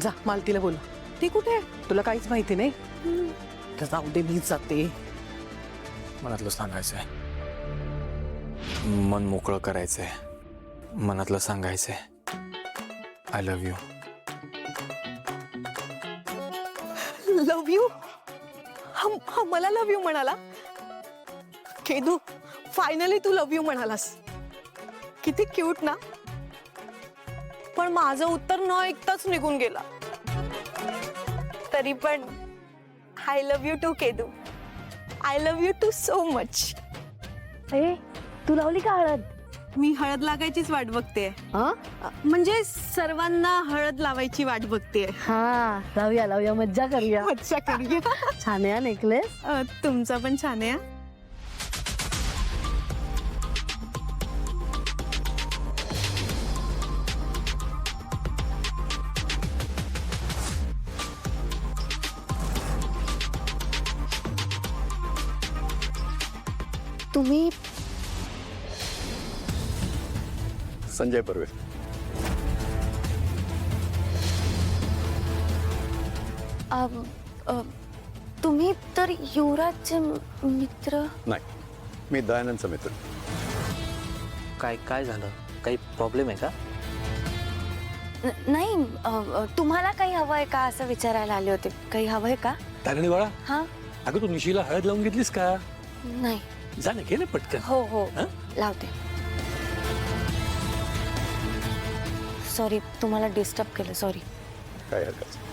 जा मालतीला बोल. ती कुठे आहे? तुला काहीच माहिती नाही. तर जाऊ दे, मीच जाते. मनातलं सांगायचंय, मन मोकळं करायचंय, मनातलं सांगायचंय. I love you. Love you? हा मला लव्ह यू म्हणाला? केदू, फायनली तू लव्ह यू म्हणालास. किती क्यूट ना. पण माझं उत्तर न ऐकताच निघून गेला. तरी पण I love you too Kedu. I love you too so much. ए तू लावली का हळद? मी हळद लागायचीच वाट बघते. हा म्हणजे सर्वांना हळद लावायची वाट बघते. हा, लावूया लावूया, मज्जा करूया. मज्जा करूया. छान आहे नेकलेस. तुमचा पण छान आहे. तुम्ही संजय बर्वे. तुम्ही तर युवराजचे मित्र. नाही, मी दयानंदचा मित्र. काय काय झालं? काही प्रॉब्लेम आहे का? नाही, तुम्हाला काही हवंय का असं विचारायला आले होते. काही हवंय का? तारणी बाळा, हा अगं तू निशीला हळद लावून घेतलीस का? नाही. जा ना, घे ना पटकन. हो हो, हं? लावते. सॉरी, तुम्हाला डिस्टर्ब केलं. सॉरी. काय हरकत नाही.